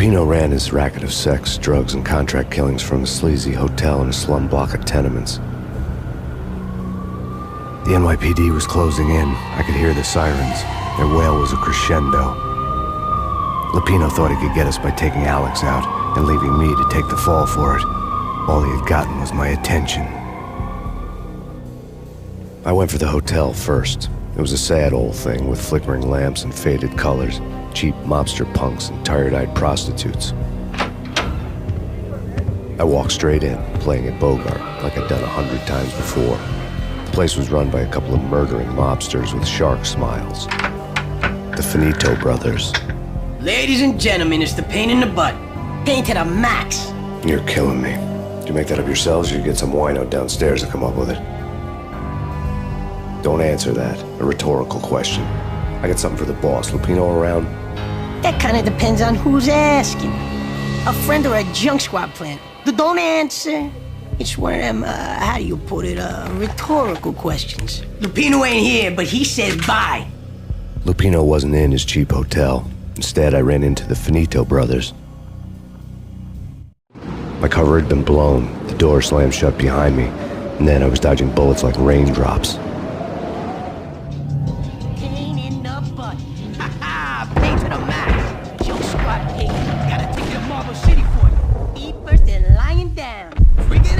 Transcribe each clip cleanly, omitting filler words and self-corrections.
Lupino ran his racket of sex, drugs, and contract killings from a sleazy hotel in a slum block of tenements. The NYPD was closing in. I could hear the sirens. Their wail was a crescendo. Lupino thought he could get us by taking Alex out and leaving me to take the fall for it. All he had gotten was my attention. I went for the hotel first. It was a sad old thing with flickering lamps and faded colors, cheap mobster punks and tired-eyed prostitutes. I walked straight in, playing at Bogart like I'd done 100 times before. The place was run by a couple of murdering mobsters with shark smiles. The Finito brothers. Ladies and gentlemen, it's the Payne in the butt. Payne to the max. You're killing me. Did you make that up yourselves, or you get some wino downstairs to come up with it? Don't answer that. A rhetorical question. I got something for the boss. Lupino around? That kind of depends on who's asking. A friend or a junk squad plant. Don't answer. It's one of them, how do you put it, rhetorical questions. Lupino ain't here, but he says bye. Lupino wasn't in his cheap hotel. Instead, I ran into the Finito brothers. My cover had been blown. The door slammed shut behind me, and then I was dodging bullets like raindrops. Payne in the butt. Ha ha! Payne to the max. Junk squad Payne. Got a ticket to Marble City for you. Eat first and lying down. Bring it in.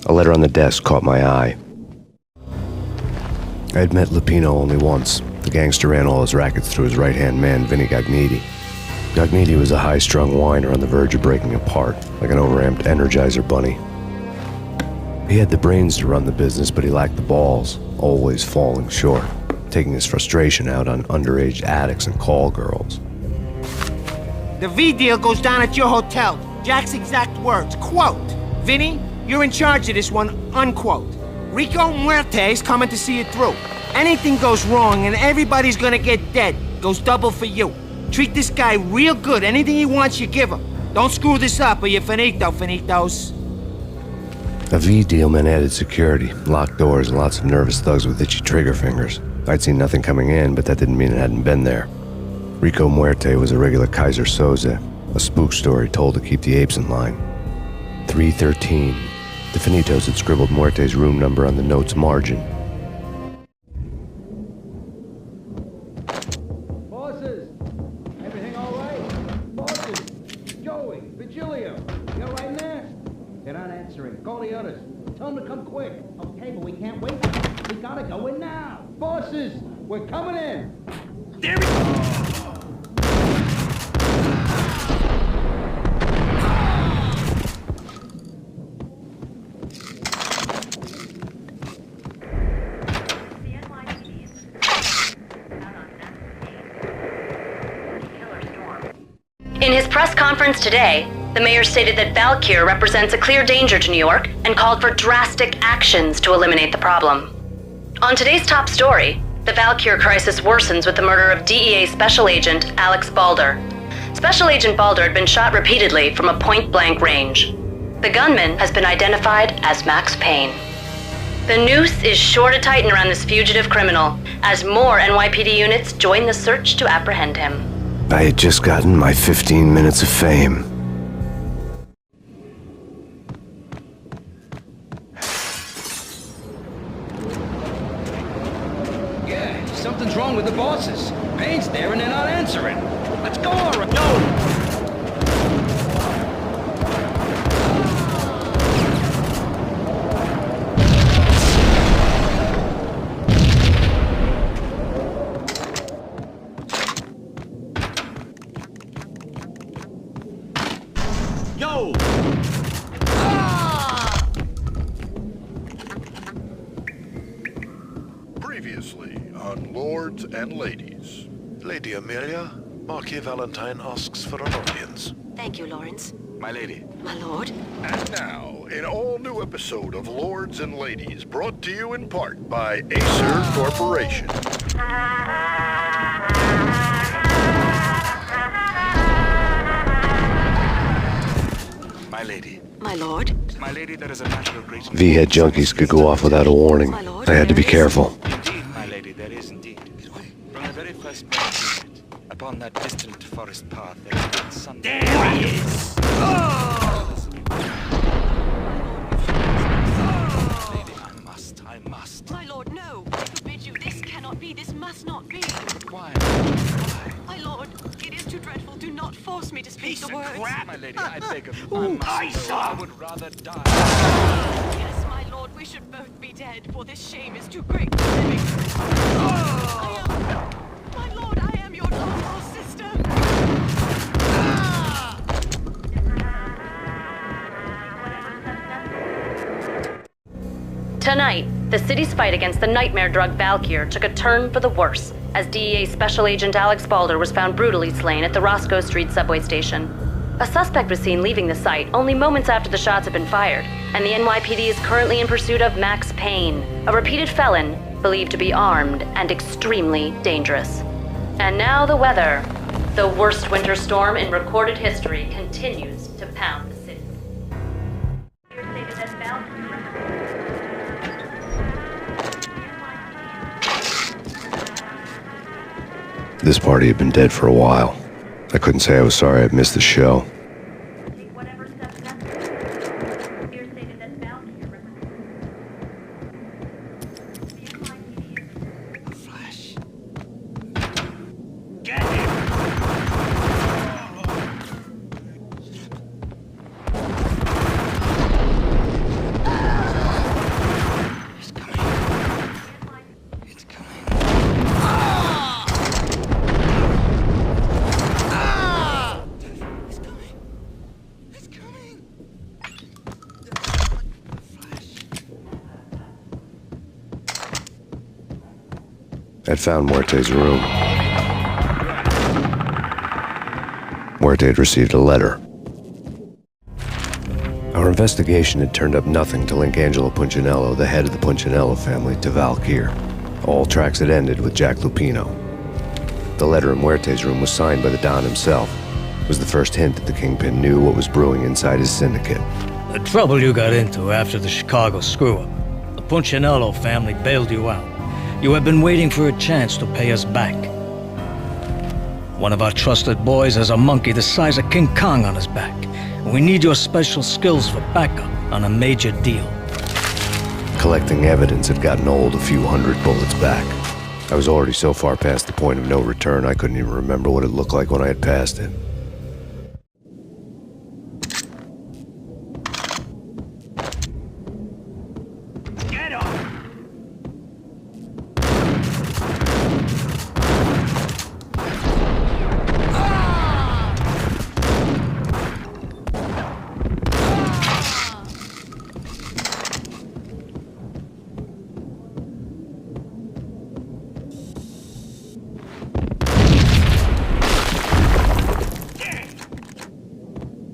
A letter on the desk caught my eye. I had met Lupino only once. The gangster ran all his rackets through his right-hand man, Vinny Gagniti. Gagniti was a high-strung whiner on the verge of breaking apart, like an overamped Energizer bunny. He had the brains to run the business, but he lacked the balls, always falling short, taking his frustration out on underage addicts and call girls. The V deal goes down at your hotel. Jack's exact words, quote, "Vinny, you're in charge of this one," unquote. Rico Muerte's coming to see it through. Anything goes wrong and everybody's gonna get dead. Goes double for you. Treat this guy real good. Anything he wants, you give him. Don't screw this up or you're finito, finitos. A V deal meant added security, locked doors, and lots of nervous thugs with itchy trigger fingers. I'd seen nothing coming in, but that didn't mean it hadn't been there. Rico Muerte was a regular Kaiser Soze, a spook story told to keep the apes in line. 313. The Finitos had scribbled Muerte's room number on the note's margin. Bosses! Everything all right? Bosses! Joey! Vigilio! You all right in there? They're not answering. Call the others. Tell them to come quick. Okay, but we can't wait. We gotta go in now. Bosses! We're coming in! There we go! In his press conference today, the mayor stated that Valkyr represents a clear danger to New York and called for drastic actions to eliminate the problem. On today's top story, the Valkyr crisis worsens with the murder of DEA Special Agent Alex Balder. Special Agent Balder had been shot repeatedly from a point-blank range. The gunman has been identified as Max Payne. The noose is sure to tighten around this fugitive criminal as more NYPD units join the search to apprehend him. I had just gotten my 15 minutes of fame. Yeah, something's wrong with the bosses. Payne's there and they're not answering. Let's go, all right. No! Yo! Previously on Lords and Ladies. Lady Amelia, Marquis Valentine asks for an audience. Thank you, Lawrence. My lady. My lord. And now, an all-new episode of Lords and Ladies, brought to you in part by Acer Corporation. My lord. My lady, there is a matter of great... V-head junkies could go off without a warning. I had to be careful. Indeed, my lady, there is indeed. From the very first moment, upon that distant forest path, there has been something... There he is! Lady, I must. My lord, no. I forbid you. This cannot be. This must not be. But why? My lord, it is too dreadful. Do not force me to speak Piece the of words. crap! My lady, I beg of you, Ooh, I I must saw. know. I would rather die. Yes, my lord, we should both be dead, for this shame is too great for living. My lord, I am your lawful sister. Tonight, the city's fight against the nightmare drug Valkyr took a turn for the worse, as DEA Special Agent Alex Balder was found brutally slain at the Roscoe Street subway station. A suspect was seen leaving the site only moments after the shots had been fired, and the NYPD is currently in pursuit of Max Payne, a repeated felon believed to be armed and extremely dangerous. And now the weather. The worst winter storm in recorded history continues to pound the city. This party had been dead for a while. I couldn't say I was sorry I'd missed the show. Flash. Get him! It's coming. It's coming. It's coming. It's coming. Flash. I'd found Muerte's room. Muerte had received a letter. Our investigation had turned up nothing to link Angelo Punchinello, the head of the Punchinello family, to Valkyr. All tracks had ended with Jack Lupino. The letter in Muerte's room was signed by the Don himself. It was the first hint that the Kingpin knew what was brewing inside his syndicate. The trouble you got into after the Chicago screw-up. The Punchinello family bailed you out. You have been waiting for a chance to pay us back. One of our trusted boys has a monkey the size of King Kong on his back. We need your special skills for backup on a major deal. Collecting evidence had gotten old a few hundred bullets back. I was already so far past the point of no return I couldn't even remember what it looked like when I had passed it. Get him!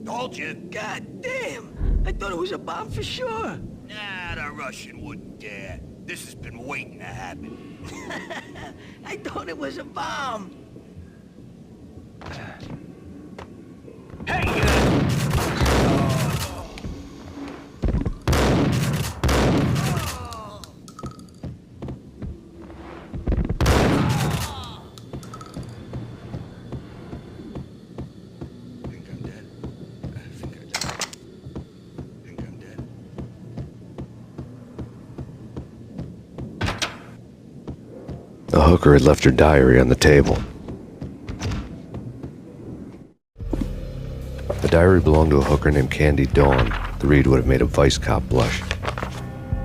Told you. God damn! I thought it was a bomb for sure. Nah, the Russian wouldn't dare. This has been waiting to happen. I thought it was a bomb. Hey, Think I'm dead. I think I died. Think I'm dead. The hooker had left her diary on the table. The diary belonged to a hooker named Candy Dawn. The read would have made a vice cop blush.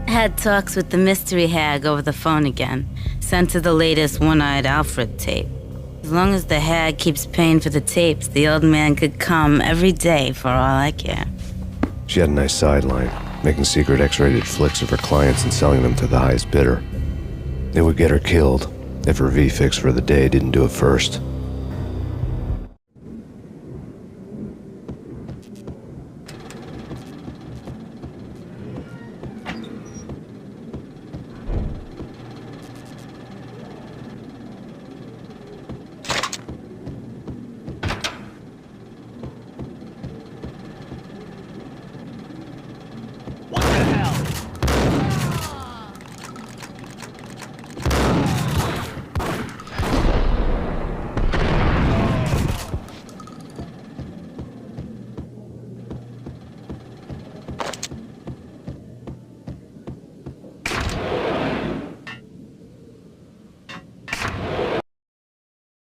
Had talks with the mystery hag over the phone again. Sent her the latest One-Eyed Alfred tape. As long as the hag keeps paying for the tapes, the old man could come every day for all I care. She had a nice sideline, making secret X-rated flicks of her clients and selling them to the highest bidder. It would get her killed if her V-fix for the day didn't do it first.